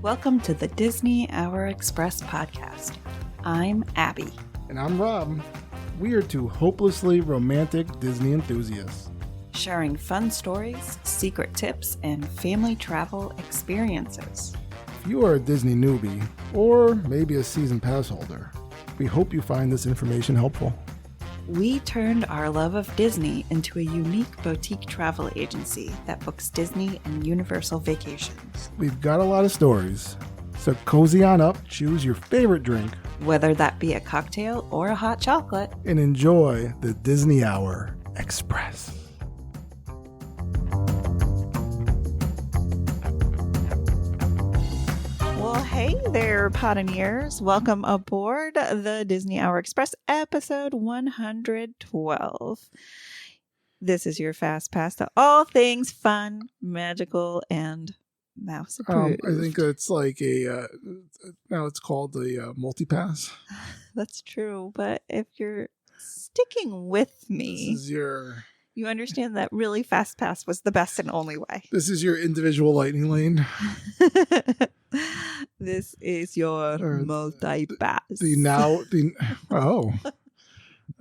Welcome to the Disney Hour Express podcast. I'm Abbie. And I'm Rob. We are two hopelessly romantic Disney enthusiasts, Sharing fun stories, secret tips, and family travel experiences. If you are a Disney newbie, or maybe a season pass holder, we hope you find this information helpful. We turned our love of Disney into a unique boutique travel agency that books Disney and Universal vacations. We've got a lot of stories, so cozy on up, choose your favorite drink, Whether that be a cocktail or a hot chocolate, and enjoy the Disney Hour Express. Well, hey there, Pottineers. Welcome aboard the Disney Hour Express, episode 112. This is your fast pass to all things fun, magical, and mouse approved. I think it's like now it's called the multi-pass. That's true, but if you're sticking with me, you understand that really fast pass was the best and only way. This is your individual lightning lane. This is your multi-pass. All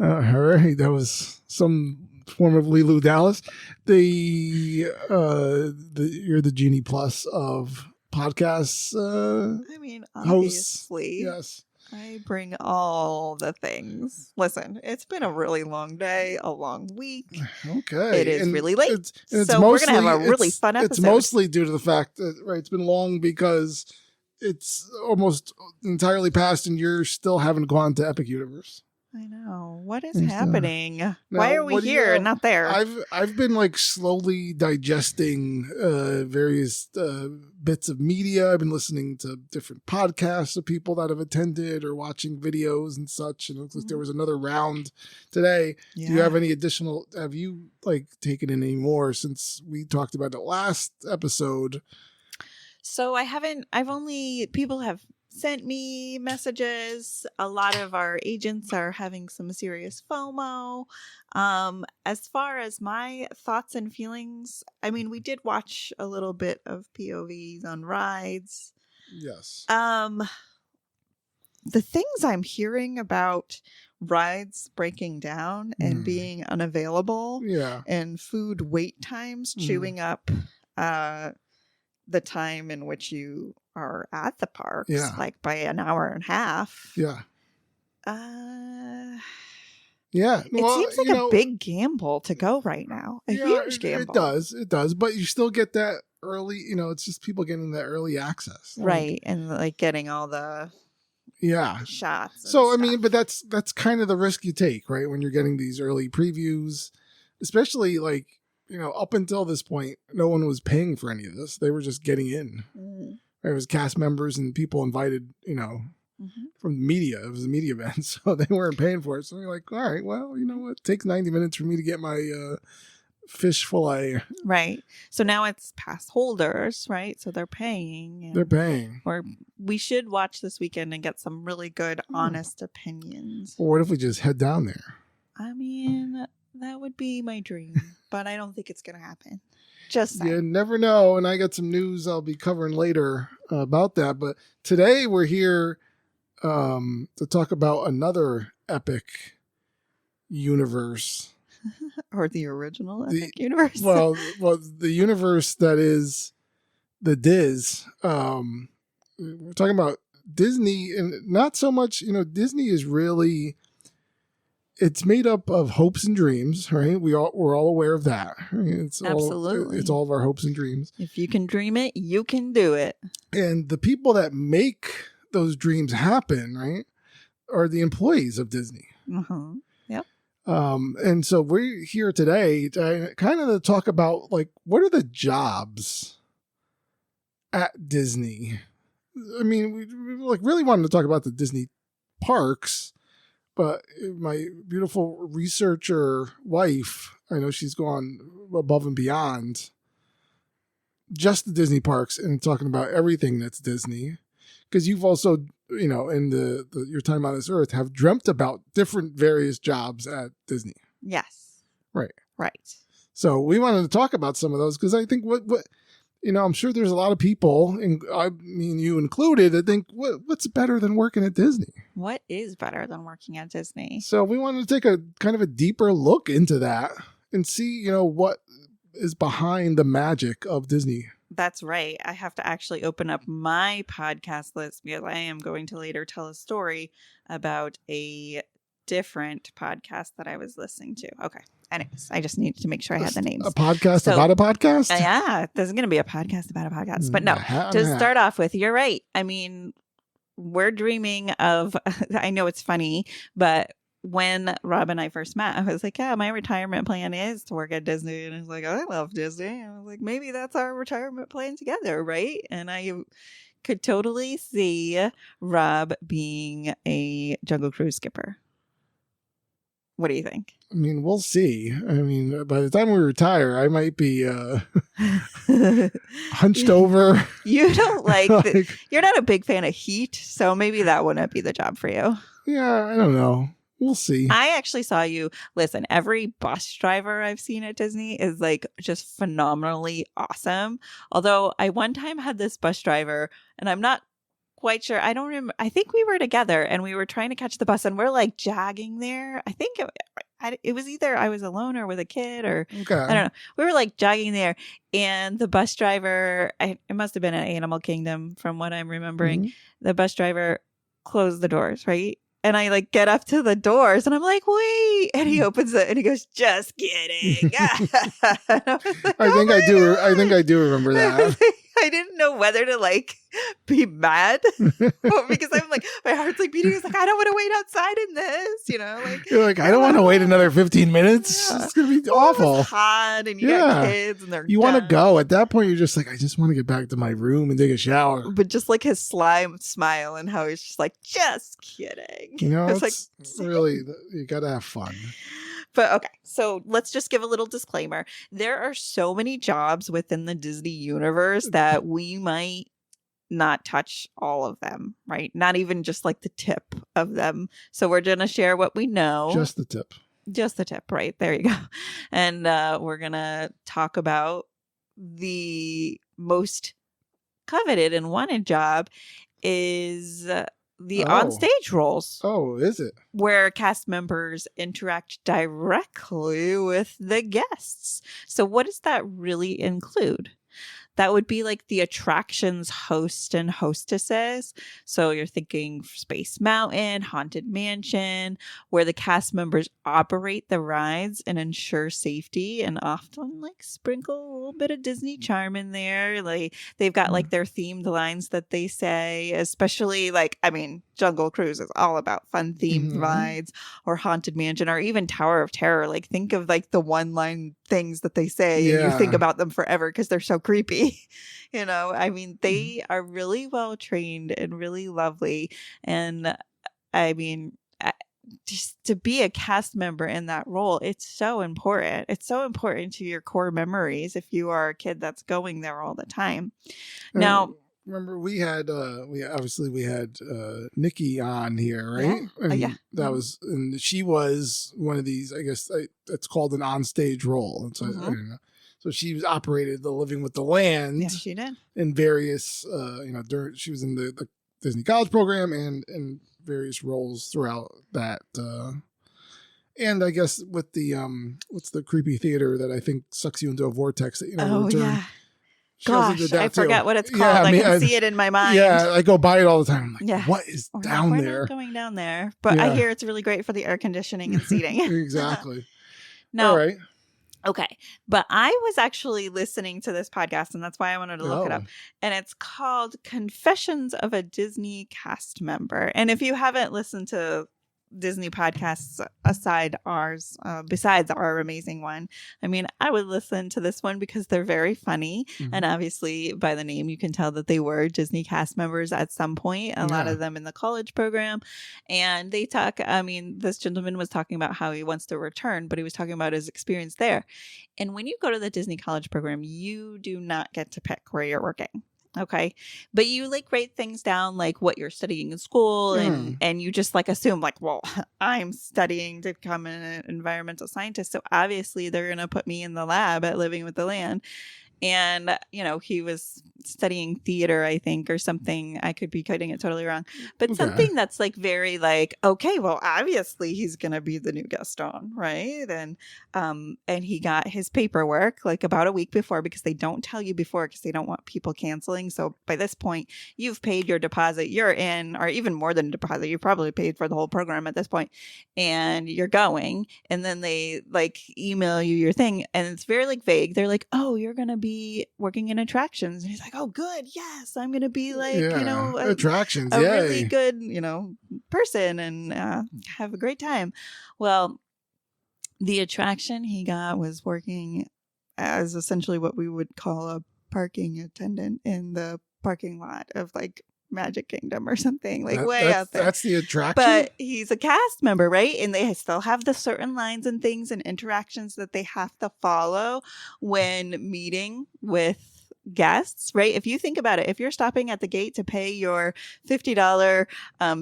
right, that was some form of Leeloo Dallas. You're the Genie Plus of podcasts. I mean, hosts. obviously, Yes. I bring all the things. Listen, it's been a really long day, a long week. Okay. It is really late. It's So we're going to have a really fun episode. It's mostly due to the fact that, it's been long because it's almost entirely past and you still haven't gone to Epic Universe. I know. What is happening? Now, why are we here and not there? I've been slowly digesting various bits of media. I've been listening to different podcasts of people that have attended or watching videos and such. And it looks like there was another round today. Yeah. Do you have any additional? Have you taken in any more since we talked about it last episode? So I haven't. People have sent me messages. A lot of our agents are having some serious FOMO. As far as my thoughts and feelings, I mean, we did watch a little bit of POVs on rides. Yes. The things I'm hearing about rides breaking down and being unavailable, and food wait times chewing up the time in which you are at the parks, by an hour and a half. Yeah. It seems like a big gamble to go right now. A huge gamble. It does. But you still get that early, it's just people getting that early access. Right. And getting all the shots. So, I mean, but that's kind of the risk you take, right? When you're getting these early previews, especially up until this point, no one was paying for any of this. They were just getting in. It was cast members and people invited, from the media. It was a media event, so they weren't paying for it. So you're like, all right, well, you know what? It takes 90 minutes for me to get my fish fillet. Right. So now it's pass holders, right? So they're paying. They're paying. Or we should watch this weekend and get some really good, honest opinions. Or what if we just head down there? I mean, that would be my dream, but I don't think it's going to happen. Just saying. You never know, and I got some news I'll be covering later about that. But today we're here to talk about another epic universe. Or the original epic universe. well, the universe that is the Diz. We're talking about Disney, and not so much, Disney is really... It's made up of hopes and dreams, right? We're all aware of that. Absolutely. It's all of our hopes and dreams. If you can dream it, you can do it. And the people that make those dreams happen, right, are the employees of Disney. Uh-huh. Yep. And so we're here today to kind of talk about what are the jobs at Disney? I mean, we really wanted to talk about the Disney parks. But my beautiful researcher wife, I know she's gone above and beyond just the Disney parks and talking about everything that's Disney. Because you've also, in your time on this earth, have dreamt about different various jobs at Disney. Yes. Right. Right. So we wanted to talk about some of those because I think what I'm sure there's a lot of people, and I mean you included, that think, what's better than working at Disney? What is better than working at Disney? So we wanted to take a kind of a deeper look into that and see, what is behind the magic of Disney. That's right. I have to actually open up my podcast list because I am going to later tell a story about a different podcast that I was listening to. Okay. Anyways, I just needed to make sure I had the names. A podcast about a podcast? Yeah. There's going to be a podcast about a podcast. But no, to start off with, you're right. I mean, we're dreaming of, I know it's funny, but when Rob and I first met, I was like, yeah, my retirement plan is to work at Disney. And he's like, I love Disney. And I was like, maybe that's our retirement plan together, right? And I could totally see Rob being a Jungle Cruise skipper. What do you think? I mean, we'll see. I mean, by the time we retire, I might be hunched over. You don't you're not a big fan of heat, so maybe that wouldn't be the job for you. Yeah, I don't know. We'll see. I actually saw you. Listen, every bus driver I've seen at Disney is just phenomenally awesome. Although I one time had this bus driver, and I'm not quite sure. I don't remember. I think we were together and we were trying to catch the bus and we're jogging there. I think it was either I was alone or with a kid or I don't know. We were jogging there and the bus driver, it must have been at Animal Kingdom from what I'm remembering. Mm-hmm. The bus driver closed the doors, right? And I get up to the doors and I'm like, wait. And he opens it and he goes, just kidding. I think I do remember that. I didn't know whether to be mad because I'm my heart's beating. It's I don't want to wait outside in this, You're I don't want to wait another 15 minutes. Yeah. It's going to be awful. It's hot and you got kids and they're You want to go. At that point, you're just I just want to get back to my room and take a shower. But just his slime smile and how he's just kidding. It's really, you got to have fun. But okay, so let's just give a little disclaimer. There are so many jobs within the Disney universe that we might not touch all of them, right? Not even just the tip of them. So we're going to share what we know. Just the tip. Just the tip, right? There you go. And we're going to talk about the most coveted and wanted job is the onstage roles. Oh, is it? Where cast members interact directly with the guests. So what does that really include? That would be the attractions host and hostesses. So you're thinking Space Mountain, Haunted Mansion, where the cast members operate the rides and ensure safety and often sprinkle a little bit of Disney charm in there. They've got their themed lines that they say, especially Jungle Cruise is all about fun themed rides, or Haunted Mansion, or even Tower of Terror. Think of the one line things that they say and you think about them forever because they're so creepy. They are really well trained and really lovely. And just to be a cast member in that role, it's so important. It's so important to your core memories if you are a kid that's going there all the time. Now, remember we had Nikki on here, right? Yeah. And that was, and she was one of these, I guess it's called an onstage role. And so I don't know. So she was operated the Living with the Land. Yeah, she did. In various, she was in the Disney College program and in various roles throughout that. And I guess with the, what's the creepy theater that I think sucks you into a vortex that return. Yeah. Gosh, I forgot what it's called. Yeah, I can see it in my mind. Yeah, I go by it all the time. I'm what is down there? We're not going down there. But I hear it's really great for the air conditioning and seating. Exactly. No. All right. Okay. But I was actually listening to this podcast, and that's why I wanted to look it up. And it's called Confessions of a Disney Cast Member. And if you haven't listened to Disney podcasts besides our amazing one, I would listen to this one because they're very funny. And obviously by the name you can tell that they were Disney cast members at some point, a lot of them in the college program. And they talk, this gentleman was talking about how he wants to return, but he was talking about his experience there. And when you go to the Disney college program, you do not get to pick where you're working. Okay. But you write things down what you're studying in school and you just assume well, I'm studying to become an environmental scientist. So obviously they're going to put me in the lab at Living with the Land. And, he was studying theater, I think, or something. I could be getting it totally wrong. But something that's like very like, okay, well, obviously he's going to be the new Gaston, right? And he got his paperwork like about a week before, because they don't tell you before because they don't want people canceling. So by this point, you've paid your deposit, you're in, or even more than a deposit. You probably paid for the whole program at this point, and you're going. And then they like email you your thing, and it's very like vague. They're like, oh, you're going to be working in attractions. And he's like, oh, good. Yes, I'm going to be like, attractions, a really good, person, and have a great time. Well, the attraction he got was working as essentially what we would call a parking attendant in the parking lot of like Magic Kingdom or something, like way out there. That's the attraction. But he's a cast member, right? And they still have the certain lines and things and interactions that they have to follow when meeting with guests, right? If you think about it, if you're stopping at the gate to pay your $50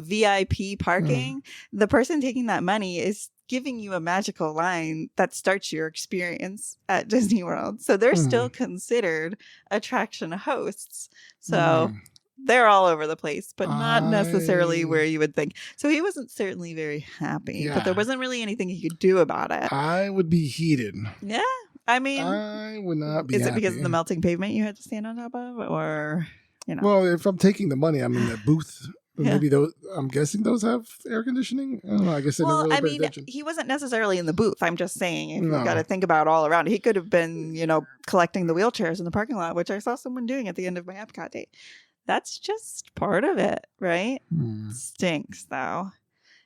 VIP parking, the person taking that money is giving you a magical line that starts your experience at Disney World. So they're still considered attraction hosts. So they're all over the place, but not necessarily where you would think. So he wasn't certainly very happy, but there wasn't really anything he could do about it. I would be heated. Yeah. I mean, I would not be Is happy. it because of the melting pavement you had to stand on top of? Or, Well, if I'm taking the money, I'm in the booth. Maybe those, I'm guessing those have air conditioning. I don't know. I guess I didn't really pay attention. He wasn't necessarily in the booth. I'm just saying, if you've got to think about all around, he could have been, collecting the wheelchairs in the parking lot, which I saw someone doing at the end of my Epcot date. That's just part of it, right? Stinks, though.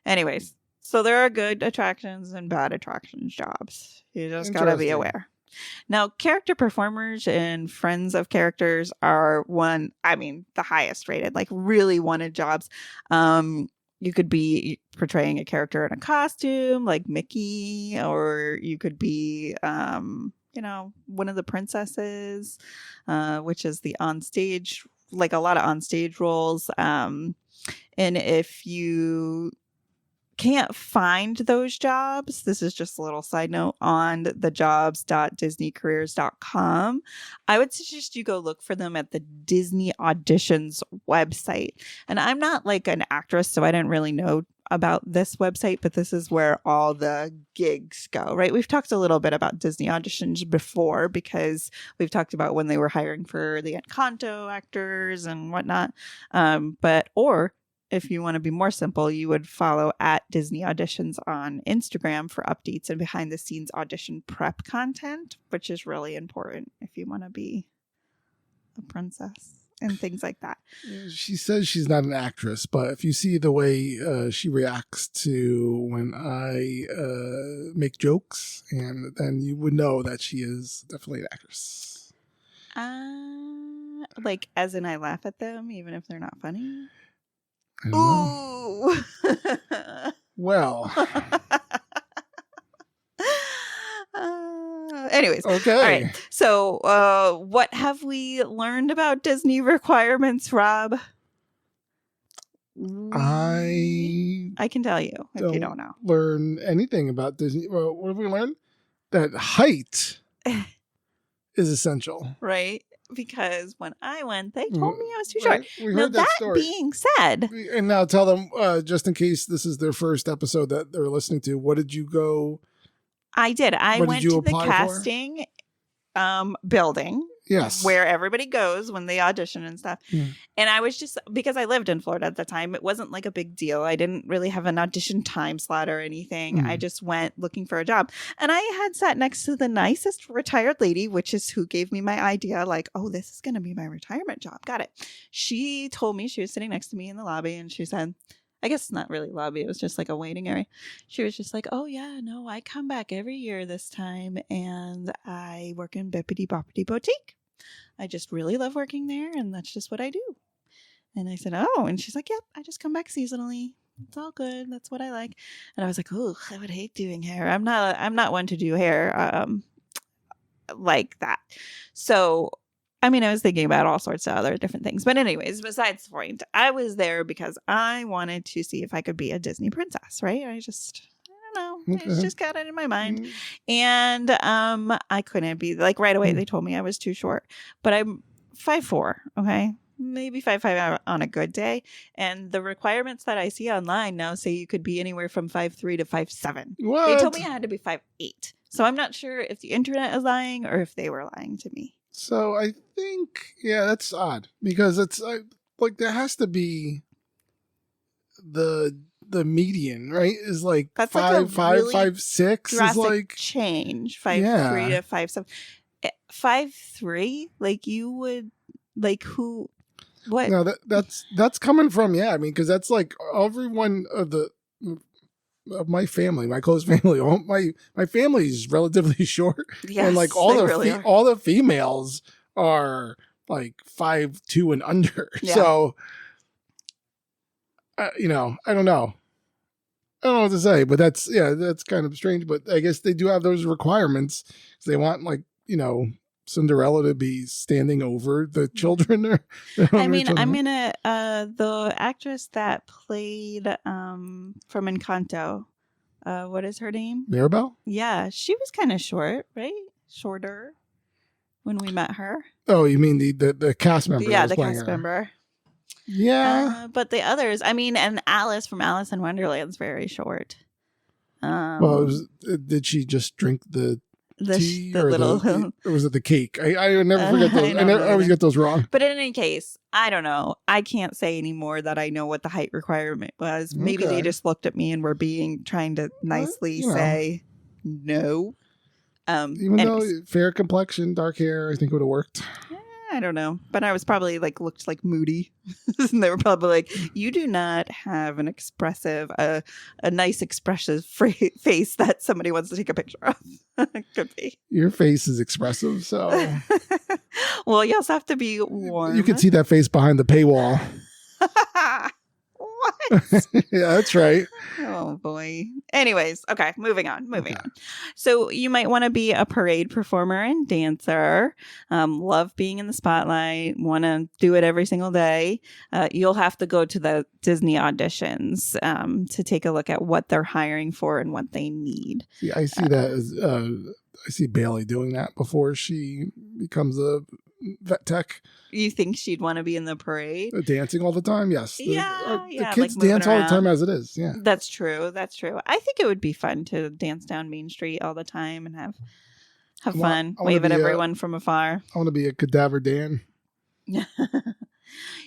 Anyways, so there are good attractions and bad attractions jobs. You just got to be aware. Now, character performers and friends of characters are the highest rated, like really wanted jobs. You could be portraying a character in a costume like Mickey, or you could be, one of the princesses, which is the onstage, like a lot of onstage roles. And if you can't find those jobs, this is just a little side note, on the jobs.disneycareers.com, I would suggest you go look for them at the Disney Auditions website. And I'm not like an actress, so I didn't really know about this website, but this is where all the gigs go, right? We've talked a little bit about Disney Auditions before, because we've talked about when they were hiring for the Encanto actors and whatnot. Or if you want to be more simple, you would follow at Disney Auditions on Instagram for updates and behind the scenes audition prep content, which is really important if you want to be a princess and things like that. She says she's not an actress, but if you see the way she reacts to when I make jokes, and then you would know that she is definitely an actress. Like as in I laugh at them even if they're not funny? I don't know. Well. Anyways. Okay. All right. So what have we learned about Disney requirements, Rob? I can tell you if you don't know. Learn anything about Disney. Well, what have we learned? That height is essential. Right. Because when I went, they told me I was too short. We heard that story. Being said, and now tell them, just in case this is their first episode that they're listening to, what did you go? I did. I went to the casting building. Yes. Where everybody goes when they audition and stuff. And I was just, because I lived in Florida at the time, it wasn't like a big deal. I didn't really have an audition time slot or anything. I just went looking for a job. And I had sat next to the nicest retired lady, which is who gave me my idea, like, oh, this is going to be my retirement job. Got it. She told me, she was sitting next to me in the lobby, and she said, I guess not really lobby, it was just like a waiting area. She was just like, oh yeah, no, I come back every year this time, and I work in Bippity Boppity Boutique. I just really love working there, and that's just what I do. And I said, oh, and she's like, yep, I just come back seasonally. It's all good. That's what I like. And I was like, oh, I would hate doing hair. I'm not one to do hair like that. So I mean, I was thinking about all sorts of other different things. But anyways, besides the point, I was there because I wanted to see if I could be a Disney princess, right? I don't don't know. It's just got it in my mind. And I couldn't be like right away. They told me I was too short, but I'm 5'4". Okay. Maybe 5'5" on a good day. And the requirements that I see online now say you could be anywhere from 5'3" to 5'7". What? They told me I had to be 5'8". So I'm not sure if the internet is lying or if they were lying to me. So I think, yeah, that's odd because it's like there has to be the median, right? Is like that's 5'5", really 5'6" is like change 5'3" to 5'7". 5'3", like you would like who? What? No, that's coming from I mean, because that's like everyone of my family, my close family. My family is relatively short, and like all the females are like 5'2" and under. Yeah. So, I don't know. I don't know what to say, but that's kind of strange. But I guess they do have those requirements. They want Cinderella to be standing over the children. I mean, the actress that played from Encanto, what is her name? Mirabelle? Yeah, she was kind of short, right? Shorter when we met her. Oh, you mean the cast member? Yeah, the cast member. Yeah. But the others, I mean, and Alice from Alice in Wonderland is very short. Did she just drink the tea or was it the cake? I never forget those. I always get those wrong. But in any case, I don't know. I can't say anymore that I know what the height requirement was. Maybe they just looked at me and were trying to nicely say no. Even though fair complexion, dark hair, I think would have worked. I don't know, but I was probably looked like moody, and they were probably like, "You do not have an expressive, a nice expressive face that somebody wants to take a picture of." Could be. Your face is expressive, so. Well, you also have to be warm. You can see that face behind the paywall. What? Yeah, that's right. Oh boy. Anyways, okay, moving on. So you might want to be a parade performer and dancer. Love being in the spotlight. Want to do it every single day. You'll have to go to the Disney auditions to take a look at what they're hiring for and what they need. Yeah, I see that as I see Bailey doing that before she becomes a vet tech. You think she'd want to be in the parade? Dancing all the time? Yes. The kids dance all the time as it is. Yeah. That's true. I think it would be fun to dance down Main Street all the time and have fun. Wave at everyone from afar. I want to be a cadaver Dan.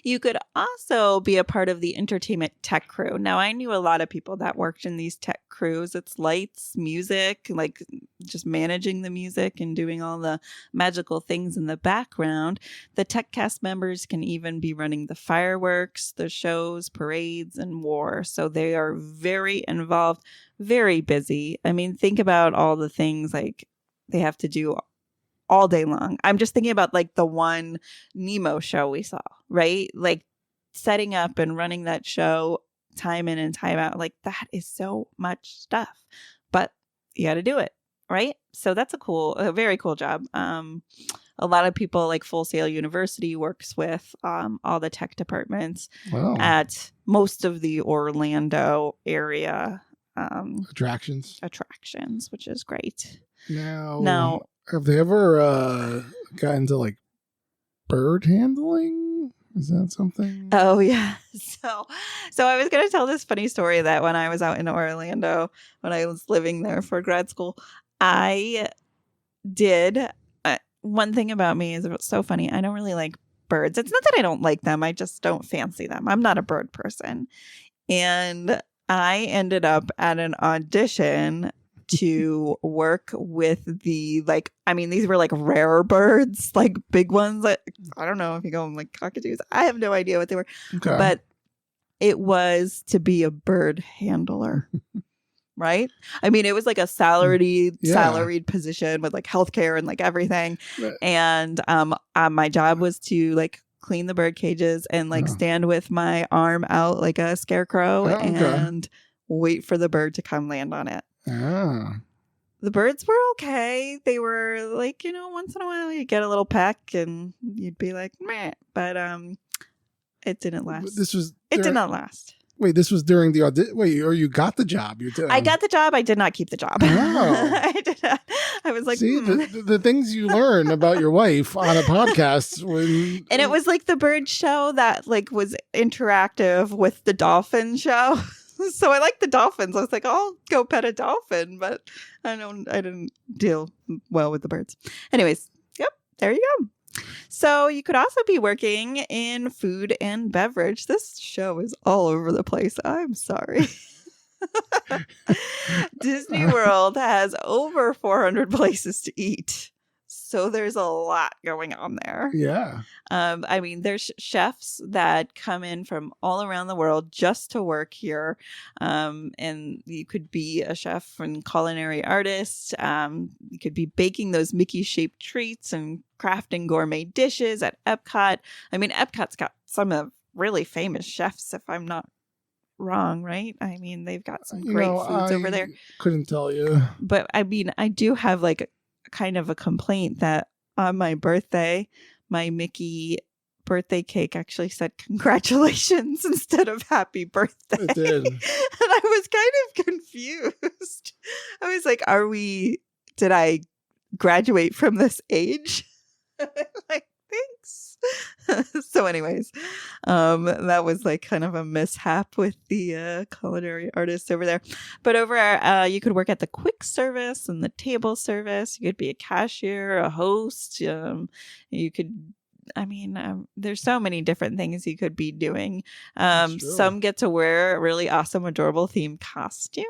You could also be a part of the entertainment tech crew. Now, I knew a lot of people that worked in these tech crews. It's lights, music, like just managing the music and doing all the magical things in the background. The tech cast members can even be running the fireworks, the shows, parades, and more. So they are very involved, very busy. I mean, think about all the things like they have to do all day long. I'm just thinking about the one Nemo show we saw, right? Like setting up and running that show time in and time out. Like that is so much stuff, but you got to do it, right? So that's a very cool job. A lot of people like Full Sail University works with all the tech departments at most of the Orlando area. Attractions, which is great. Now, have they ever gotten to bird handling? Is that something? Oh yeah. So I was going to tell this funny story that when I was out in Orlando, when I was living there for grad school, I did one thing about me is it's so funny. I don't really like birds. It's not that I don't like them. I just don't fancy them. I'm not a bird person. And I ended up at an audition to work with these were rare birds, big ones. I don't know if you go cockatoos. I have no idea what they were, but it was to be a bird handler, right? I mean, it was a salaried position with healthcare and everything. Right. And my job was to clean the bird cages and stand with my arm out like a scarecrow and wait for the bird to come land on it. The birds were okay. They were once in a while you get a little peck and you'd be like, meh. But it didn't last. It did not last. Wait, this was during the audition. Wait, or you got the job? I got the job. I did not keep the job. Oh. I did not. I was like, see, the things you learn about your wife on a podcast. And it was like the bird show that like was interactive with the dolphin show. So I like the dolphins. I was like, I'll go pet a dolphin, but I didn't deal well with the birds. Anyways, yep, there you go. So you could also be working in food and beverage. This show is all over the place. I'm sorry. Disney World has over 400 places to eat. So there's a lot going on there. Yeah. I mean, there's chefs that come in from all around the world just to work here. And you could be a chef and culinary artist. You could be baking those Mickey-shaped treats and crafting gourmet dishes at Epcot. I mean, Epcot's got some of really famous chefs, if I'm not wrong, right? I mean, they've got some great foods over there. Couldn't tell you. But I mean, I do have like kind of a complaint that on my birthday, my Mickey birthday cake actually said congratulations instead of happy birthday. It did. And I was kind of confused. I was like, did I graduate from this age? Like, thanks. So anyways, that was like kind of a mishap with the culinary artists over there. But over you could work at the quick service and the table service. You could be a cashier, a host. You could, I mean, there's so many different things you could be doing. Some get to wear really awesome, adorable themed costumes,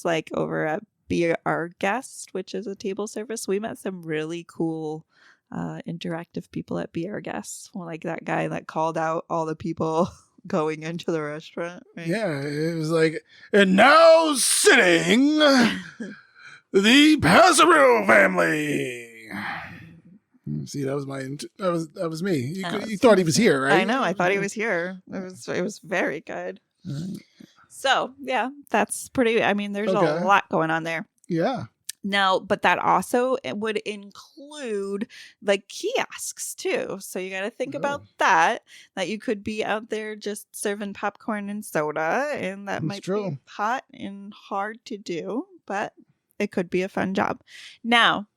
like over at Be Our Guest, which is a table service. We met some really cool interactive people at Be Our Guests. Well, like that guy that called out all the people going into the restaurant. Right? Yeah, it was like, and now sitting the Passerow family. See, that was me. You thought he was here, right? I know. I thought he was here. It was very good. Right. So yeah, that's pretty. I mean, there's a lot going on there. Yeah. Now, but that also would include like kiosks too. So you got to think about that you could be out there just serving popcorn and soda, and that might be hot and hard to do, but it could be a fun job. Now,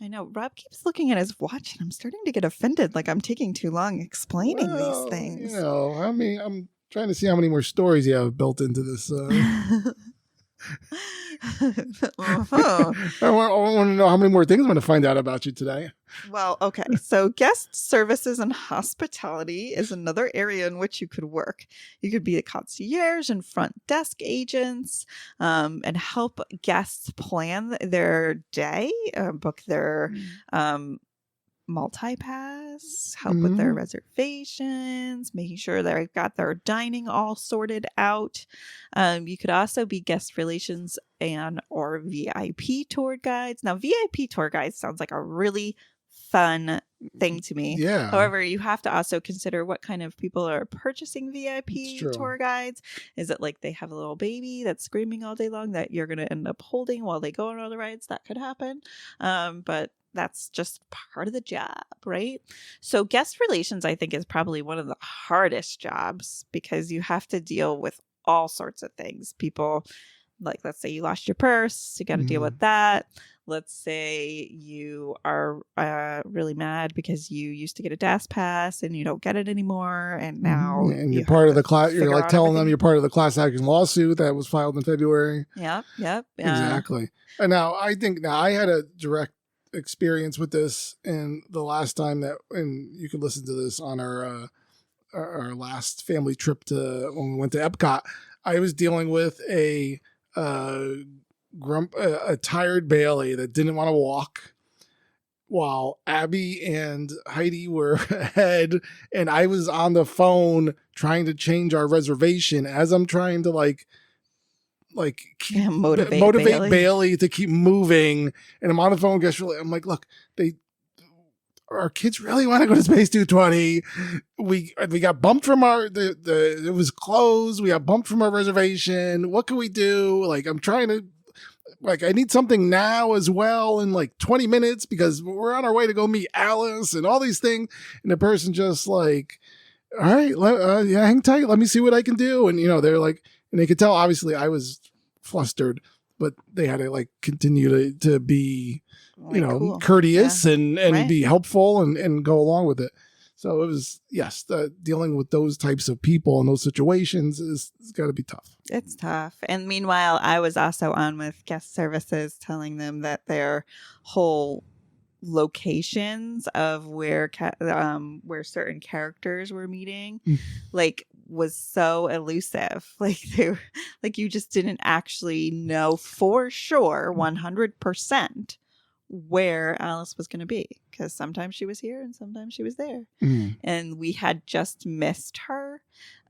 I know Rob keeps looking at his watch and I'm starting to get offended. Like I'm taking too long explaining these things. You know, I mean, I'm trying to see how many more stories you have built into this. I want to know how many more things I'm going to find out about you today. Well, okay. So guest services and hospitality is another area in which you could work. You could be a concierge and front desk agents, and help guests plan their day, book their multi-pass, help with their reservations, making sure they've got their dining all sorted out. You could also be guest relations and or VIP tour guides. Now, VIP tour guides sounds like a really fun thing to me. Yeah. However, you have to also consider what kind of people are purchasing VIP tour guides. Is it like they have a little baby that's screaming all day long that you're going to end up holding while they go on all the rides? That could happen. But that's just part of the job, right? So guest relations, I think, is probably one of the hardest jobs because you have to deal with all sorts of things. People, like, let's say you lost your purse, you got to deal with that. Let's say you are really mad because you used to get a DAS pass and you don't get it anymore, and now and you're part of the class. You're like telling them you're part of the class action lawsuit that was filed in February. Yep. Exactly. And now I had a direct experience with this, and the last time and you can listen to this on our last family trip to when we went to Epcot. I was dealing with a tired Bailey that didn't want to walk, while Abbie and Heidi were ahead, and I was on the phone trying to change our reservation as I'm trying to motivate Bailey to keep moving. And I'm on the phone. I'm like, look, our kids really want to go to Space 220. We got bumped from it was closed. We got bumped from our reservation. What can we do? Like, I'm trying to, I need something now as well in 20 minutes because we're on our way to go meet Alice and all these things. And the person just all right, yeah, hang tight. Let me see what I can do. And, they're like, and they could tell, obviously, I was flustered, but they had to like continue to be, cool. courteous and Right. be helpful and go along with it. So it was, yes, dealing with those types of people and those situations is got to be tough. It's tough. And meanwhile, I was also on with guest services telling them that their whole locations of where certain characters were meeting like was so elusive. Like they were like you just didn't actually know for sure 100% where Alice was going to be, because sometimes she was here and sometimes she was there. And we had just missed her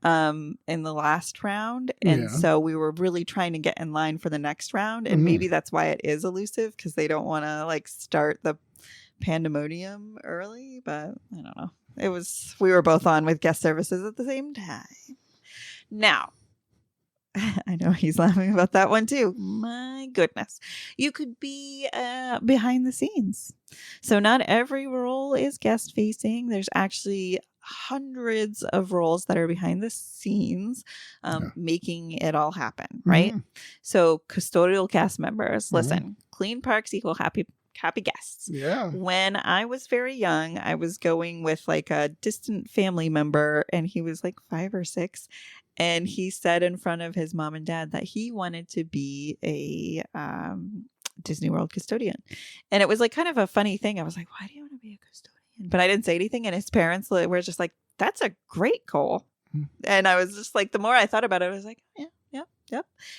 in the last round, and so we were really trying to get in line for the next round, and maybe that's why it is elusive, because they don't want to like start the pandemonium early. But I don't know, we were both on with guest services at the same time. Now I know he's laughing about that one too. My goodness. You could be behind the scenes. So not every role is guest facing. There's actually hundreds of roles that are behind the scenes, making it all happen, right? So custodial cast members, listen, clean parks equal happy guests. Yeah. When I was very young, I was going with like a distant family member, and he was like 5 or 6. And he said in front of his mom and dad that he wanted to be a Disney World custodian. And it was like kind of a funny thing. I was like, why do you want to be a custodian? But I didn't say anything. And his parents were just like, that's a great goal. And I was just like, the more I thought about it, I was like, yeah.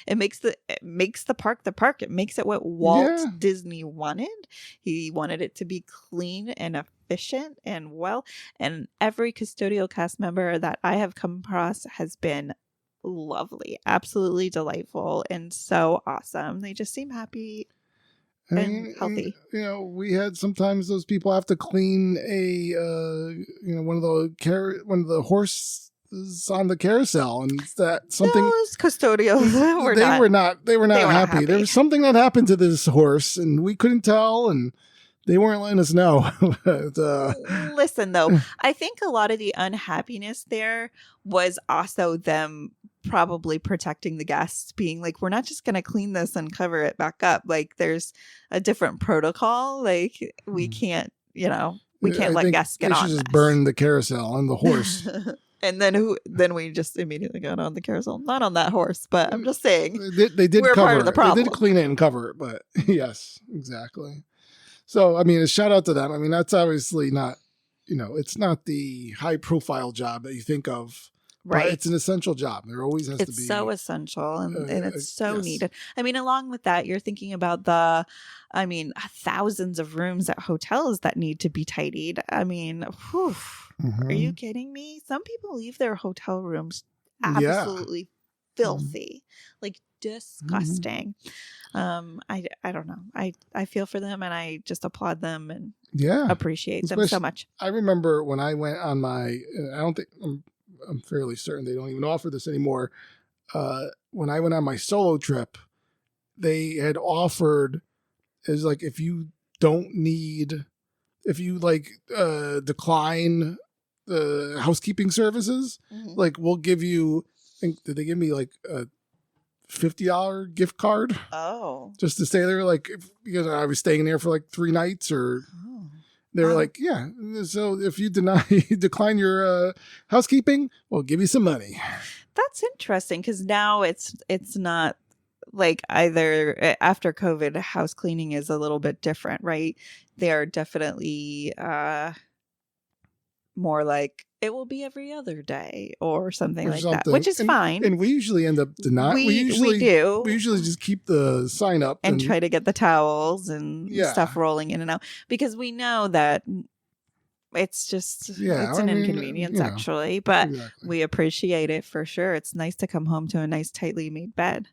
It makes the park the park. It makes it what Walt Disney wanted. He wanted it to be clean and efficient and well. And every custodial cast member that I have come across has been lovely, absolutely delightful, and so awesome. They just seem happy and healthy. And, we had sometimes those people have to clean a one of the horse on the carousel, and that something those custodials they were not happy. There was something that happened to this horse, and we couldn't tell, and they weren't letting us know. But, listen, though, I think a lot of the unhappiness there was also them probably protecting the guests, being like, we're not just going to clean this and cover it back up. Like, there's a different protocol. Like, we can't, we can't let guests get on. They should just burn the carousel and the horse. And then we just immediately got on the carousel. Not on that horse, but I'm just saying they did we're cover part of the problem. They did clean it and cover it, but yes, exactly. So I mean, a shout out to them. I mean, that's obviously not, it's not the high profile job that you think of. Right. But it's an essential job. There always has to be. It's so essential, and it's so needed. I mean, along with that, you're thinking about thousands of rooms at hotels that need to be tidied. I mean, are you kidding me? Some people leave their hotel rooms absolutely filthy, like disgusting. I don't know. I feel for them, and I just applaud them and appreciate them so much. I remember when I went on my, I'm fairly certain they don't even offer this anymore. When I went on my solo trip, they had offered, is like, if you decline the housekeeping services, like we'll give you, did they give me like a $50 gift card? Oh, just to stay there, like because I was staying there for like 3 nights or. They were like, yeah, so if you decline your housekeeping, we'll give you some money. That's interesting, because now it's not like either after COVID, house cleaning is a little bit different, right? They are definitely more like it will be every other day or something like that, which is fine. And we usually end up denying. We usually just keep the sign up and try to get the towels and stuff rolling in and out, because we know that it's just it's an inconvenience actually, but we appreciate it for sure. It's nice to come home to a nice tightly made bed.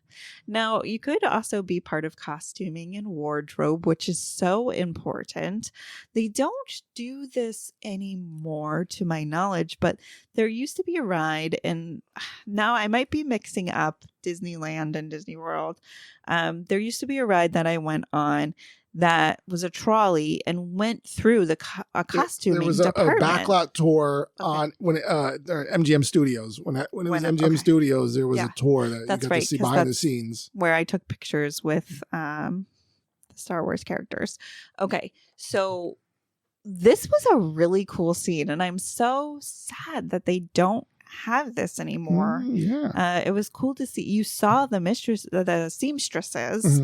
Now, you could also be part of costuming and wardrobe, which is so important. They don't do this anymore to my knowledge, but there used to be a ride, and now I might be mixing up Disneyland and Disney World. There used to be a ride that I went on that was a trolley and went through the costuming there was department. A backlot tour on when MGM Studios. When it was MGM Studios, there was a tour that you got to see behind the scenes. Where I took pictures with the Star Wars characters. Okay, so this was a really cool scene, and I'm so sad that they don't have this anymore. It was cool to see. You saw the seamstresses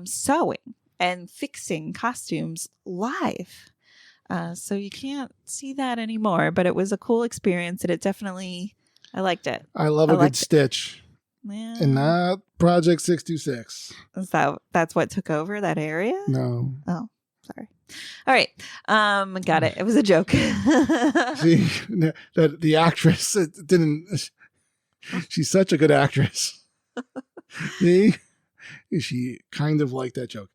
sewing and fixing costumes live. So you can't see that anymore, but it was a cool experience, and I liked it. I love a good stitch. Yeah. And not Project 626. That's what took over that area? No. Oh, sorry. All right. Got it. It was a joke. See, the actress didn't. She's such a good actress. See? She kind of liked that joke.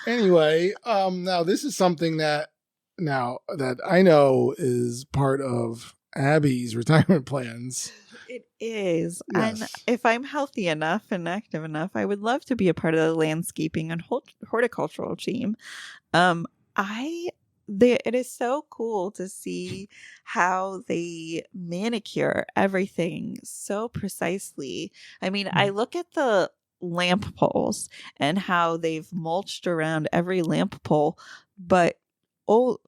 Anyway, now this is something that I know is part of Abbie's retirement plans. It is. Yes. And if I'm healthy enough and active enough, I would love to be a part of the landscaping and horticultural team. It is so cool to see how they manicure everything so precisely. I mean, I look at the lamp poles and how they've mulched around every lamp pole, but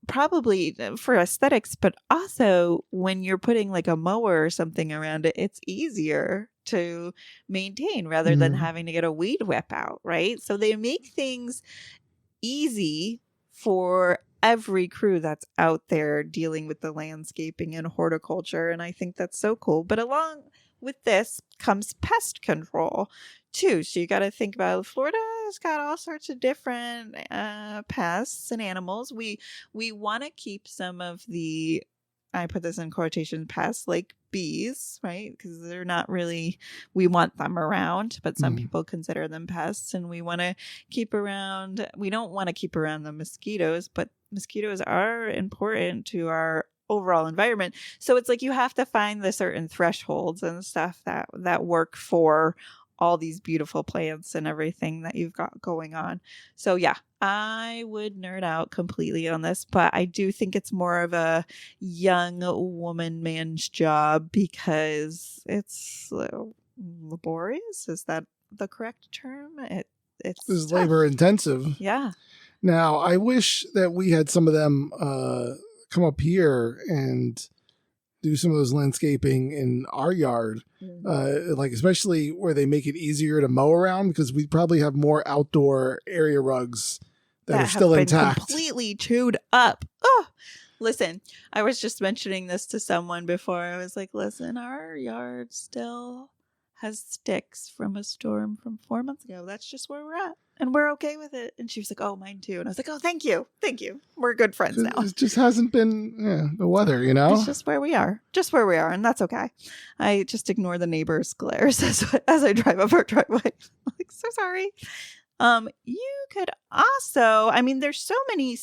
probably for aesthetics, but also when you're putting like a mower or something around it, it's easier to maintain rather than having to get a weed whip out, right? So they make things easy for every crew that's out there dealing with the landscaping and horticulture, and I think that's so cool. But along with this comes pest control too. So you got to think about Florida's got all sorts of different pests and animals. We want to keep some of the, I put this in quotation, pests like bees, right? Because they're not really, we want them around, but some people consider them pests, and we want to keep around, we don't want to keep around the mosquitoes, but mosquitoes are important to our overall environment. So it's like you have to find the certain thresholds and stuff that work for all these beautiful plants and everything that you've got going on. So yeah, I would nerd out completely on this, but I do think it's more of a young man's job because it's laborious. Is that the correct term? It's labor intensive. Yeah. Now, I wish that we had some of them come up here and do some of those landscaping in our yard, like especially where they make it easier to mow around, because we probably have more outdoor area rugs that are still intact. Completely chewed up. Oh, listen, I was just mentioning this to someone before. I was like, listen, our yard still has sticks from a storm from 4 months ago. That's just where we're at. And we're okay with it. And she was like, oh, mine too. And I was like, oh, thank you. Thank you. We're good friends now. It just hasn't been the weather, you know? It's just where we are. Just where we are. And that's okay. I just ignore the neighbor's glares as I drive up our driveway. I'm like, so sorry. You could also, I mean, there's so many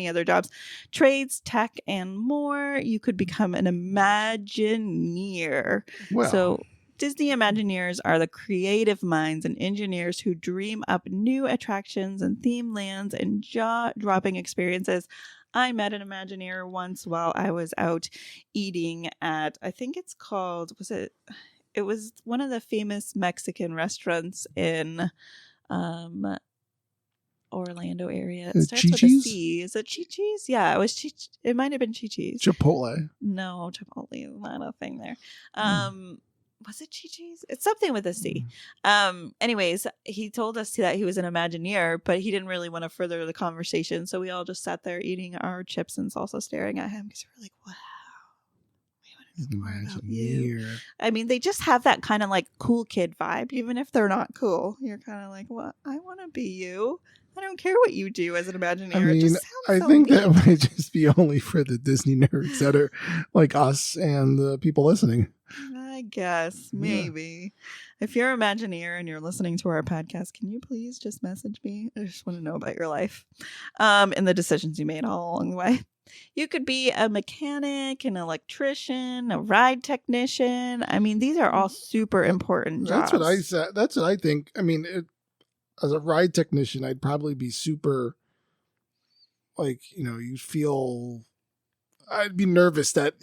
other jobs, trades, tech, and more. You could become an Imagineer. Well. So Disney Imagineers are the creative minds and engineers who dream up new attractions and theme lands and jaw-dropping experiences. I met an Imagineer once while I was out eating at, I think it's called, it was one of the famous Mexican restaurants in Orlando area. It starts with a C. Is it Chi-Chi's? Yeah, it was it might have been Chi-Chi's. Chipotle. No, Chipotle is not a thing there. Was it Chi-Chi's? It's something with a C. Anyways, he told us that he was an Imagineer, but he didn't really want to further the conversation. So we all just sat there eating our chips and salsa staring at him because we were like, wow. Imagineer. I mean, they just have that kind of like cool kid vibe, even if they're not cool. You're kind of like, well, I want to be you. I don't care what you do as an Imagineer. I mean, it just sounds so think neat. That might just be only for the Disney nerds that are like us and the people listening. I guess, maybe. Yeah. If you're an Imagineer and you're listening to our podcast, can you please just message me? I just want to know about your life and the decisions you made all along the way. You could be a mechanic, an electrician, a ride technician. I mean, these are all super important jobs. That's what I said. That's what I think. I mean, as a ride technician, I'd probably be super, like, you feel, I'd be nervous that,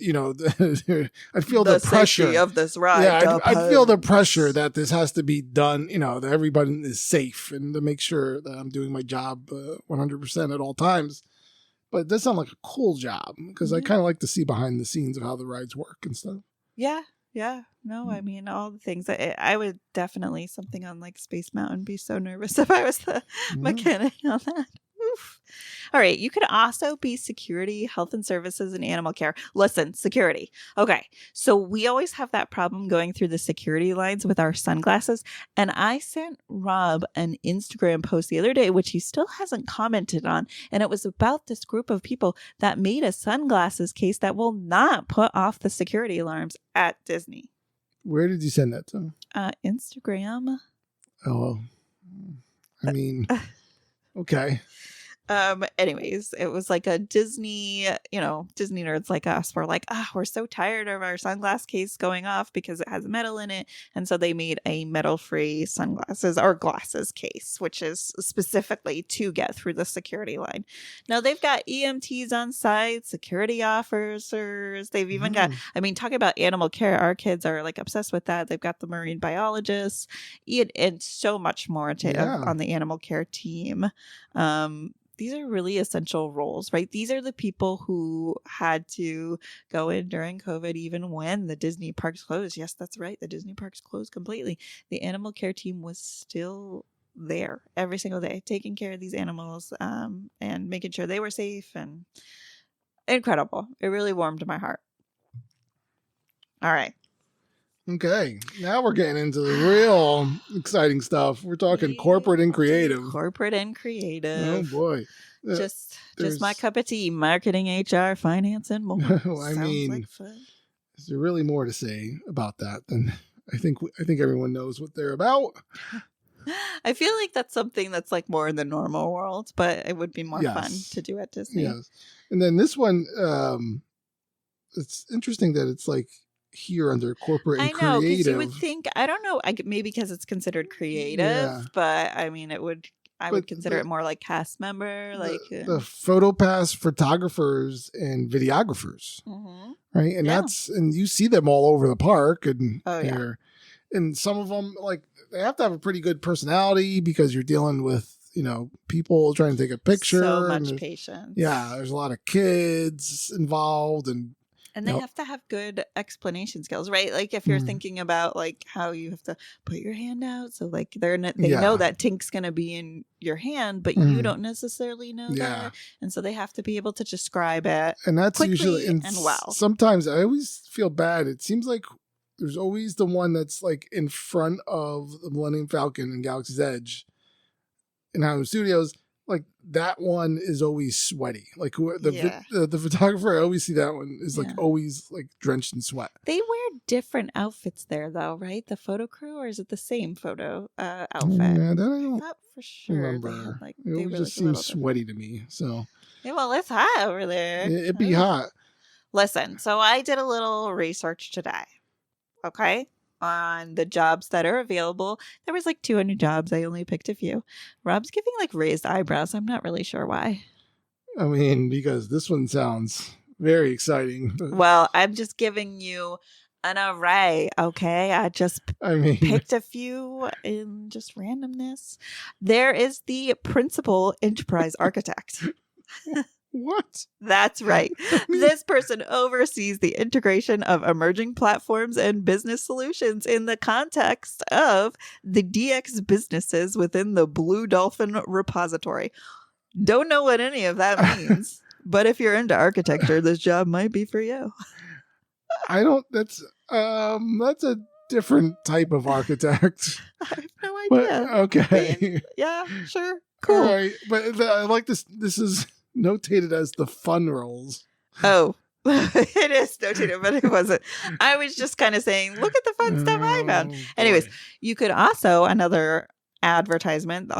I'd feel the pressure of this ride. Yeah, I'd feel the pressure that this has to be done, that everybody is safe and to make sure that I'm doing my job 100% at all times. But it does sound like a cool job because I kind of like to see behind the scenes of how the rides work and stuff. Yeah. Yeah. No, I mean, all the things. I would definitely, something on like Space Mountain, be so nervous if I was the mechanic on that. Oof. All right. You could also be security, health and services, and animal care. Listen, security. Okay. So we always have that problem going through the security lines with our sunglasses. And I sent Rob an Instagram post the other day, which he still hasn't commented on. And it was about this group of people that made a sunglasses case that will not put off the security alarms at Disney. Where did you send that to? Instagram. Oh, I mean, okay. Anyways, it was like a Disney, Disney nerds like us were like, we're so tired of our sunglass case going off because it has metal in it. And so they made a metal-free sunglasses or glasses case, which is specifically to get through the security line. Now they've got EMTs on site, security officers. They've even got, talking about animal care, our kids are like obsessed with that. They've got the marine biologists and so much more on the animal care team. These are really essential roles, right? These are the people who had to go in during COVID, even when the Disney parks closed. Yes, that's right. The Disney parks closed completely. The animal care team was still there every single day, taking care of these animals and making sure they were safe, and incredible. It really warmed my heart. All right. Okay, now we're getting into the real exciting stuff. We're talking corporate and creative. Corporate and creative. Oh boy, just my cup of tea. Marketing, HR, finance, and more. I mean, like fun. Is there really more to say about that than I think everyone knows what they're about? I feel like that's something that's like more in the normal world, but it would be more fun to do at Disney. Yes, and then this one, it's interesting that it's like here under corporate and creative. I know, because you would think, I don't know, maybe because it's considered creative, but I mean, I would consider it more like cast member, like the PhotoPass photographers and videographers, right? And and you see them all over the park, and and some of them, like, they have to have a pretty good personality because you're dealing with people trying to take a picture. So much patience. Yeah, there's a lot of kids involved, and they have to have good explanation skills, right? Like if you're thinking about like how you have to put your hand out, so like they know that Tink's gonna be in your hand, but you don't necessarily know that, and so they have to be able to describe it. And that's usually and well. Sometimes I always feel bad. It seems like there's always the one that's like in front of the Millennium Falcon and Galaxy's Edge in Hollywood Studios. Like that one is always sweaty. Like the photographer, I always see that one is like always like drenched in sweat. They wear different outfits there, though, right? The photo crew, or is it the same photo outfit? Yeah, that I don't for sure remember. It always just seems sweaty to me. So well, it's hot over there. It'd be hot. Listen, so I did a little research today. Okay. On the jobs that are available. There was like 200 jobs. I only picked a few. Rob's giving like raised eyebrows. I'm not really sure why. I mean, because this one sounds very exciting. Well, I'm just giving you an array, okay? I picked a few in just randomness. There is the principal enterprise architect. What? That's right. This person oversees the integration of emerging platforms and business solutions in the context of the DX businesses within the Blue Dolphin repository. Don't know what any of that means, but if you're into architecture, this job might be for you. That's a different type of architect. I have no idea. But, okay. Yeah, sure. Cool. All right. But I like this. This is notated as the fun roles. Oh, it is notated, but it wasn't. I was just kind of saying, look at the fun stuff I found. Anyways, you could also, another advertisement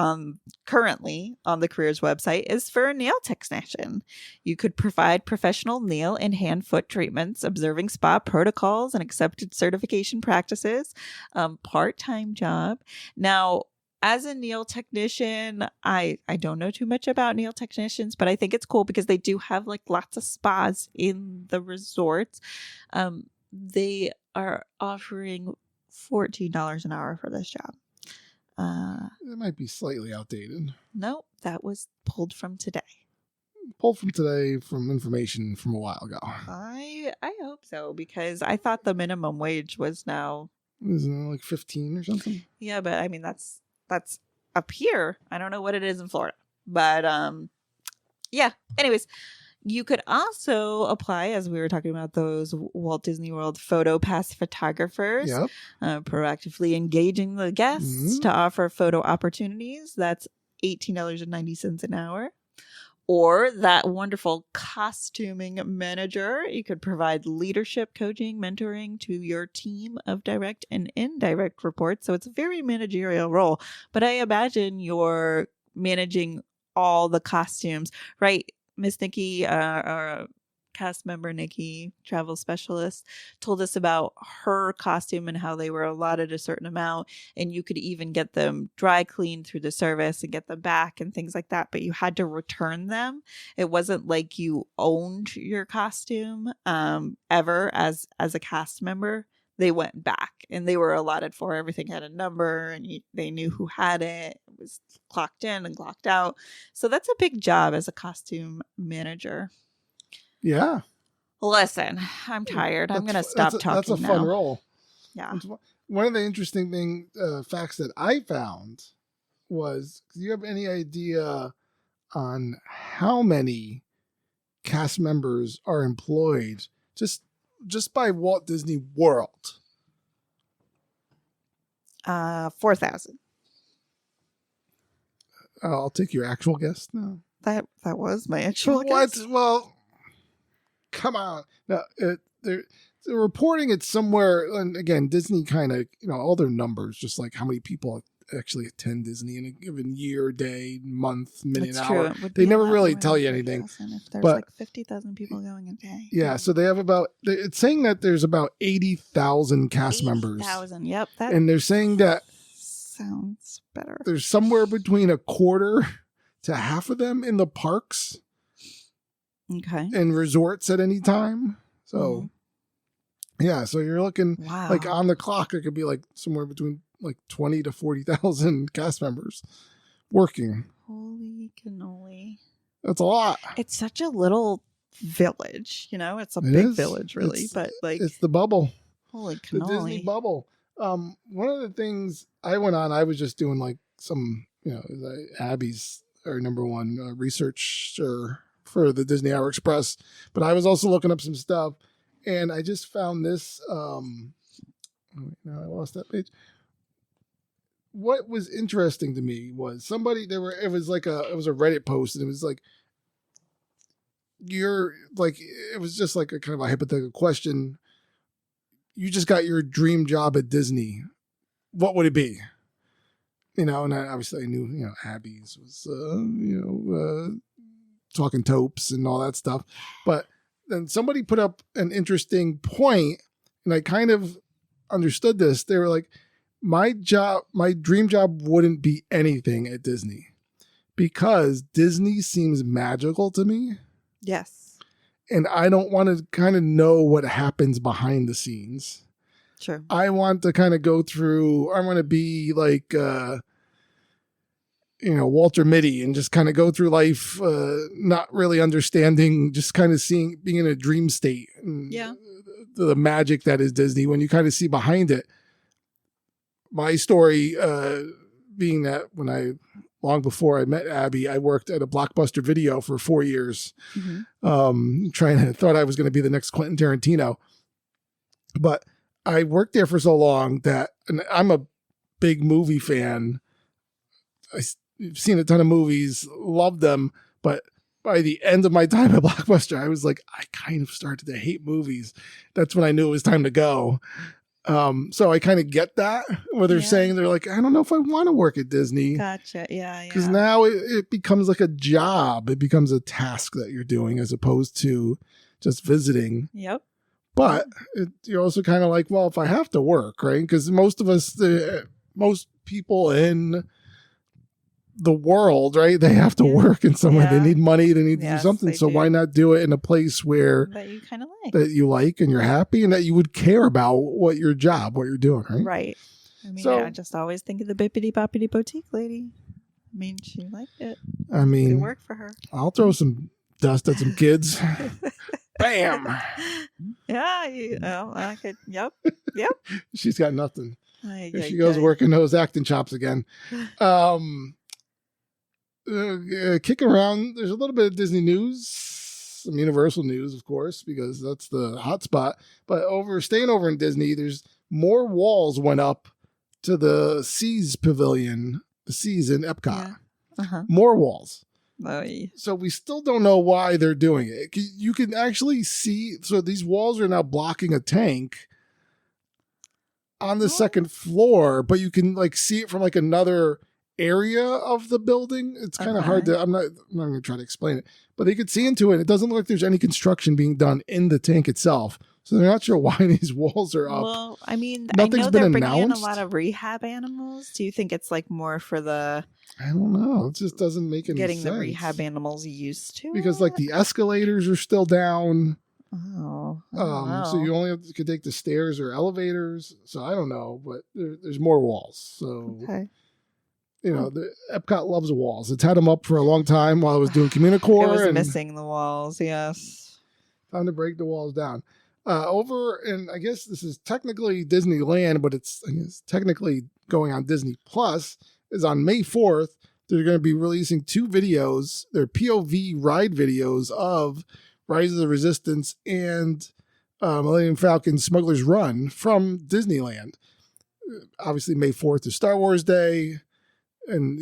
currently on the careers website is for a nail technician. You could provide professional nail and hand foot treatments, observing spa protocols and accepted certification practices. Part-time job. Now, as a nail technician, I don't know too much about nail technicians, but I think it's cool because they do have like lots of spas in the resorts. They are offering $14 an hour for this job. It might be slightly outdated. No, that was pulled from today. Pulled from today from information from a while ago. I hope so, because I thought the minimum wage was now... Isn't it like 15 or something? Yeah, but I mean, that's up here. I don't know what it is in Florida. But yeah. Anyways, you could also apply, as we were talking about, those Walt Disney World Photo Pass photographers, proactively engaging the guests to offer photo opportunities. That's $18.90 an hour. Or that wonderful costuming manager. You could provide leadership, coaching, mentoring to your team of direct and indirect reports. So it's a very managerial role. But I imagine you're managing all the costumes, right? Miss Nikki, our cast member Nikki, travel specialist, told us about her costume and how they were allotted a certain amount, and you could even get them dry cleaned through the service and get them back and things like that, but you had to return them. It wasn't like you owned your costume ever as a cast member. They went back and they were allotted for. Everything had a number, and they knew who had it. It was clocked in and clocked out. So that's a big job as a costume manager. Yeah. Listen, I'm tired. I'm going to stop talking now. That's a fun role. Yeah. One of the interesting facts that I found was, do you have any idea on how many cast members are employed just by Walt Disney World? 4,000. I'll take your actual guess now. That was my actual guess. What? Well, come on. Now, they're reporting it somewhere, and again, Disney kind of, all their numbers, just like how many people actually attend Disney in a given year, day, month, minute, hour. They never really tell you anything. If there's like 50,000 people going a day. Yeah, so they have it's saying that there's about 80,000 cast members. 80,000, yep. And they're saying that sounds better. There's somewhere between a quarter to half of them in the parks. Okay. And resorts at any time. So, yeah, so you're looking like on the clock, it could be like somewhere between like 20 to 40,000 cast members working. Holy cannoli. That's a lot. It's such a little village, it's a big village, really, but like it's the bubble. Holy cannoli. The Disney bubble. One of the things I went on, I was just doing like some, Abbie's our number one researcher for the Disney Hour Express, but I was also looking up some stuff, and I just found this. Now I lost that page. What was interesting to me was it was a Reddit post, and it was like, it was just like a kind of a hypothetical question. You just got your dream job at Disney. What would it be? And obviously I knew, Abbie's was, talking topes and all that stuff. But then somebody put up an interesting point, and I kind of understood this. They were like, my dream job wouldn't be anything at Disney because Disney seems magical to me. Yes. And I don't want to kind of know what happens behind the scenes. Sure. I want to kind of go through, I want to be like, Walter Mitty and just kind of go through life, not really understanding, just kind of being in a dream state. Yeah. The magic that is Disney when you kind of see behind it. My story being that long before I met Abbie, I worked at a Blockbuster Video for 4 years, thought I was going to be the next Quentin Tarantino. But I worked there for so long that, and I'm a big movie fan. I've seen a ton of movies, loved them, but by the end of my time at Blockbuster, I was like, I kind of started to hate movies. That's when I knew it was time to go. So I kind of get that, where they're saying, they're like, I don't know if I want to work at Disney. Gotcha. Yeah. Because now it becomes like a job. It becomes a task that you're doing as opposed to just visiting. Yep. But you're also kind of like, well, if I have to work, right? Because most people in the world, right? They have to work in some way. They need money. They need to do something. So why not do it in a place where that you kind of like, that you like and you're happy and that you would care about what you're doing, right? Right. I mean, I just always think of the bippity boppity boutique lady. I mean, she liked it. I mean, good work for her. I'll throw some dust at some kids. Bam. Yeah, I could. Yep. She's got nothing. Here she goes working those acting chops again. Kicking around, there's a little bit of Disney news, some Universal news, of course, because that's the hot spot. But staying over in Disney, there's more walls went up to the Seas Pavilion, the Seas in Epcot. Yeah. More walls. Oh, yeah. So we still don't know why they're doing it. You can actually see, so these walls are now blocking a tank on the second floor, but you can like see it from like another area of the building. It's kind of hard to, I'm not going to try to explain it, but they could see into it. It doesn't look like there's any construction being done in the tank itself. So they're not sure why these walls are up. Well, I mean, nothing's I know been they're bringing in a announced. lot of rehab animals. Do you think it's like more for the... I don't know. It just doesn't make any getting sense. Getting the rehab animals used to because like the escalators are still down. Oh. So you only could take the stairs or elevators. So I don't know, but there's more walls. So, the Epcot loves walls. It's had them up for a long time while I was doing Communicore. It was missing the walls, yes. Time to break the walls down. Over, and I guess this is technically Disneyland, but it's technically going on Disney Plus, is on May 4th. They're going to be releasing 2 videos. They're POV ride videos of Rise of the Resistance and Millennium Falcon Smuggler's Run from Disneyland. Obviously, May 4th is Star Wars Day. And,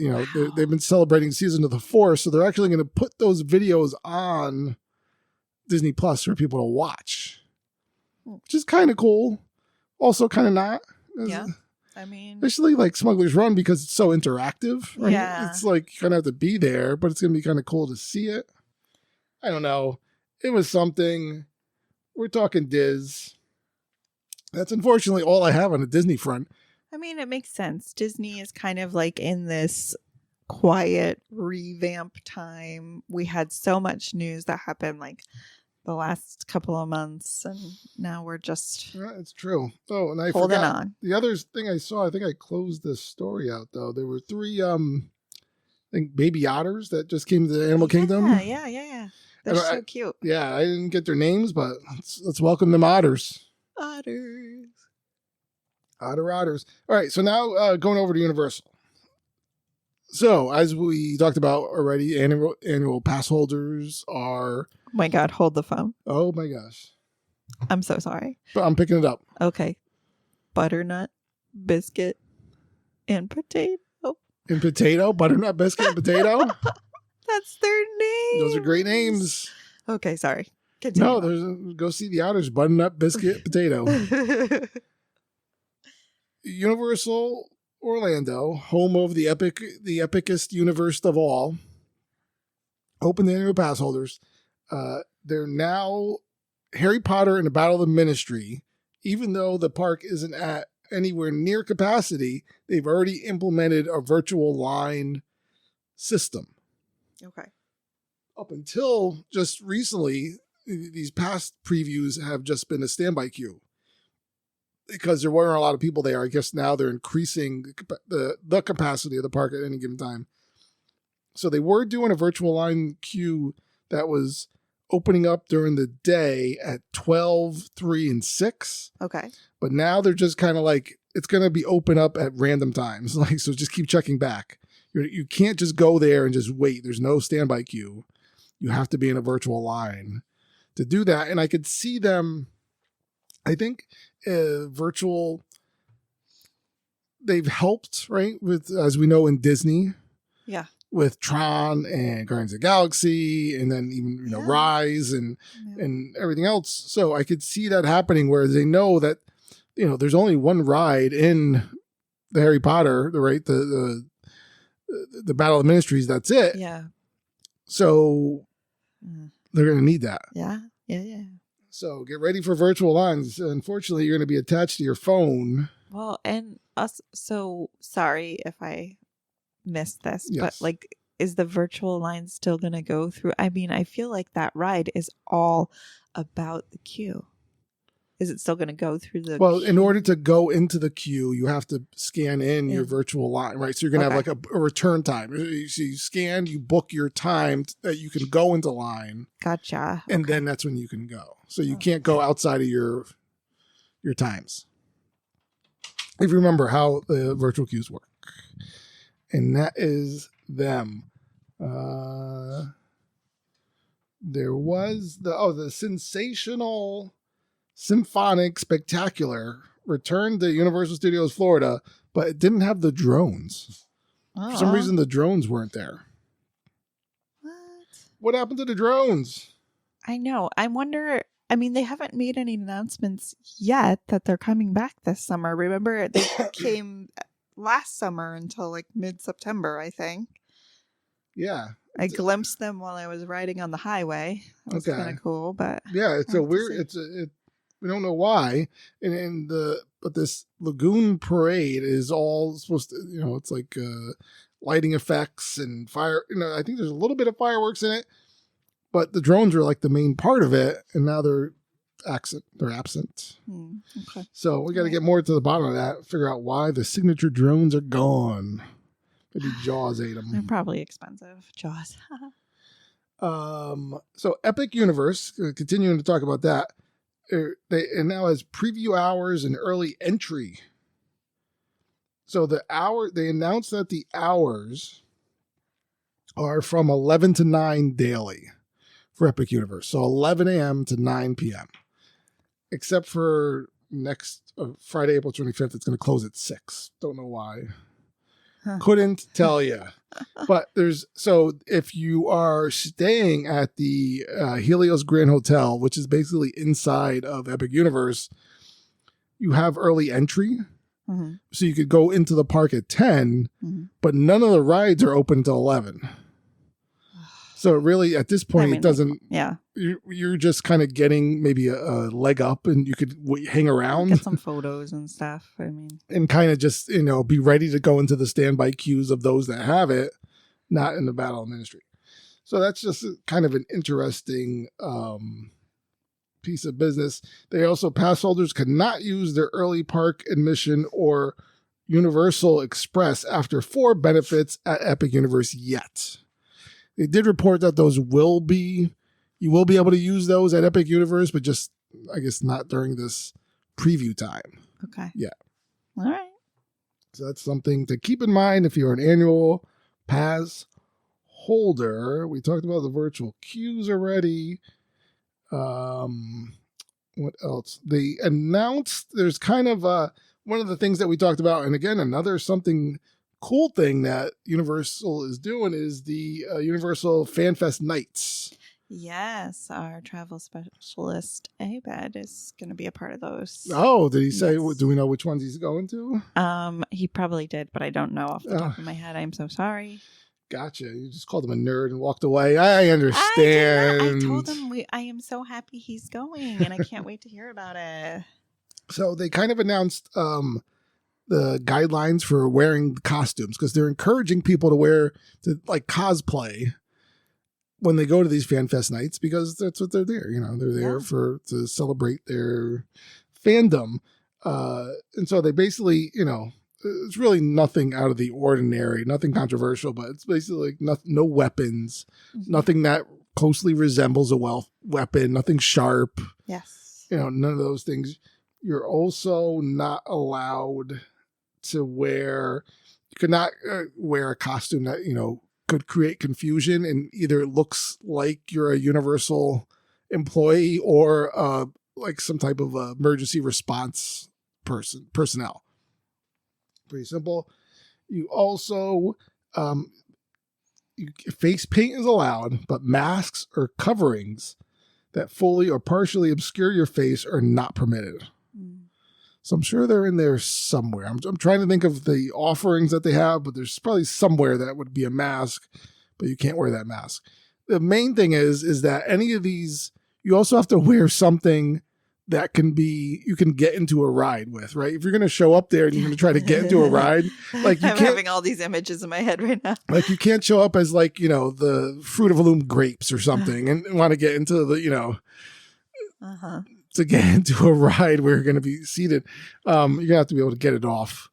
they've been celebrating Season of the Force. So they're actually going to put those videos on Disney Plus for people to watch. Which is kind of cool. Also kind of not. Yeah. I mean, especially like Smuggler's Run because it's so interactive. Right? Yeah. It's like you kind of have to be there, but it's going to be kind of cool to see it. I don't know. It was something. We're talking Diz. That's unfortunately all I have on the Disney front. I mean, it makes sense. Disney is kind of like in this quiet revamp time. We had so much news that happened like the last couple of months, and now we're just it's true. Oh, and I holding forgot on. The other thing I saw, I think I closed this story out though. There were 3 I think baby otters that just came to the Animal Kingdom. Yeah. They're so cute. Yeah, I didn't get their names, but let's welcome them otters. Otters. Otters. All right, so now going over to Universal. So, as we talked about already, annual pass holders are... Oh my God, hold the phone. Oh my gosh. I'm so sorry. But I'm picking it up. Okay. Butternut, biscuit, and potato. And potato? Butternut, biscuit, and potato? That's their name. Those are great names. Okay, sorry. Continue. No, go see the otters. Butternut, biscuit, potato. Universal Orlando, home of the epicest universe of all, open to annual pass holders. They're now Harry Potter and the Battle of the Ministry. Even though the park isn't at anywhere near capacity, they've already implemented a virtual line system. Okay. Up until just recently, these past previews have just been a standby queue. Because there weren't a lot of people there, I guess now they're increasing the capacity of the park at any given time. So they were doing a virtual line queue that was opening up during the day at 12, 3, and 6. Okay. But now they're just kind of like, it's going to be open up at random times. Like, so just keep checking back. You can't just go there and just wait. There's no standby queue. You have to be in a virtual line to do that. And I could see them, I think, virtual, they've helped, right? With, as we know in Disney. Yeah. With Tron and Guardians of the Galaxy and then even, Rise and everything else. So I could see that happening where they know that, there's only one ride in the Harry Potter, the Battle of the Ministries. That's it. Yeah. So they're going to need that. Yeah. So get ready for virtual lines. Unfortunately, you're going to be attached to your phone. Well, and us. So sorry if I missed this, Yes. but like, is the virtual line still going to go through? I mean, I feel like that ride is all about the queue. Is it still going to go through the Well, queue? in order to go into the queue, you have to scan in your virtual line, right? So you're going to have like a return time. So you scan, you book your time that you can go into line. Gotcha. And then that's when you can go. So you can't go outside of your times. If you remember how the virtual queues work. And that is them. There was the sensational Symphonic Spectacular returned to Universal Studios Florida, but it didn't have the drones. For some reason, the drones weren't there. What happened to the drones? I know. I wonder. I mean, they haven't made any announcements yet that they're coming back this summer. Remember, they came last summer until like mid-September, I think. Yeah. I glimpsed them while I was riding on the highway. That was kind of cool, but yeah, it's a weird. We don't know why. But this lagoon parade is all supposed to. It's like lighting effects and fire. I think there's a little bit of fireworks in it, but the drones are like the main part of it, and now they're absent. Okay. So we got to get more to the bottom of that. Figure out why the signature drones are gone. Maybe Jaws ate them. They're probably expensive. Jaws. So Epic Universe, continuing to talk about that, it now has preview hours and early entry. So they announced that the hours are from 11 to 9 daily for Epic Universe. So 11 a.m. to 9 p.m. Except for next Friday, April 25th, it's going to close at 6. Don't know why. Couldn't tell you. But if you are staying at the Helios Grand Hotel, which is basically inside of Epic Universe, you have early entry. Mm-hmm. So you could go into the park at 10, but none of the rides are open until 11. So really, at this point, it doesn't. Yeah, you're just kind of getting maybe a leg up, and you could hang around, get some photos and stuff. And kind of just be ready to go into the standby queues of those that have it, not in the Battle of Ministry. So that's just kind of an interesting piece of business. They also pass holders cannot use their early park admission or Universal Express after 4 benefits at Epic Universe yet. They did report that you will be able to use those at Epic Universe, but just, I guess, not during this preview time. Okay. Yeah. All right. So that's something to keep in mind if you're an annual pass holder. We talked about the virtual queues already. What else? They announced there's kind of one of the things that we talked about, and again, another something cool thing that Universal is doing is the Universal Fan Fest nights. Yes, our travel specialist Abed is going to be a part of those. Oh, did he say? Yes. Do we know which ones he's going to? He probably did, but I don't know off the top of my head. I'm so sorry. Gotcha. You just called him a nerd and walked away. I understand. I told him I am so happy he's going, and I can't wait to hear about it. So they kind of announced the guidelines for wearing costumes, because they're encouraging people to cosplay when they go to these Fan Fest nights, because that's what they're there. They're there to celebrate their fandom. And so they basically, it's really nothing out of the ordinary, nothing controversial, but it's basically no weapons, nothing that closely resembles a weapon, nothing sharp. Yes. None of those things. You're also not allowed to wear a costume that, could create confusion and either looks like you're a Universal employee or like some type of emergency response personnel. Pretty simple. You also, face paint is allowed, but masks or coverings that fully or partially obscure your face are not permitted. So I'm sure they're in there somewhere. I'm trying to think of the offerings that they have, but there's probably somewhere that would be a mask, but you can't wear that mask. The main thing is that any of these, you also have to wear something that you can get into a ride with, right? If you're going to show up there and you're going to try to get into a ride, like I'm having all these images in my head right now. Like you can't show up as like, the Fruit of the Loom grapes or something and want to get into the, to get into a ride where you're going to be seated. You're going to have to be able to get it off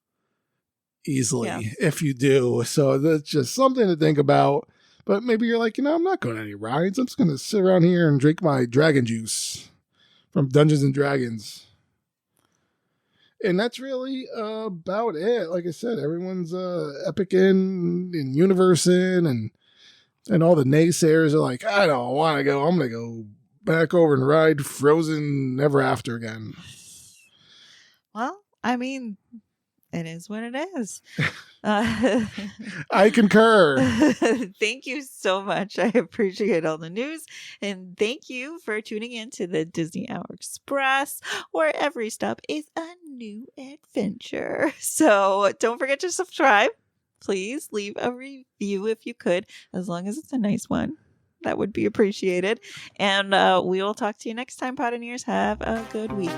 easily if you do. So that's just something to think about. But maybe you're like, I'm not going on any rides. I'm just going to sit around here and drink my dragon juice from Dungeons and Dragons. And that's really about it. Like I said, everyone's epic in universe and all the naysayers are like, I don't want to go. I'm going to go back over and ride Frozen Ever After again. Well, I mean, it is what it is. I concur. Thank you so much. I appreciate all the news. And thank you for tuning in to the Disney Hour Express, where every stop is a new adventure. So don't forget to subscribe. Please leave a review if you could, as long as it's a nice one. That would be appreciated. And we will talk to you next time, Pottineers. Have a good week.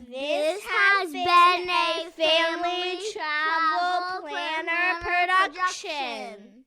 This has been a Family Travel Planner production.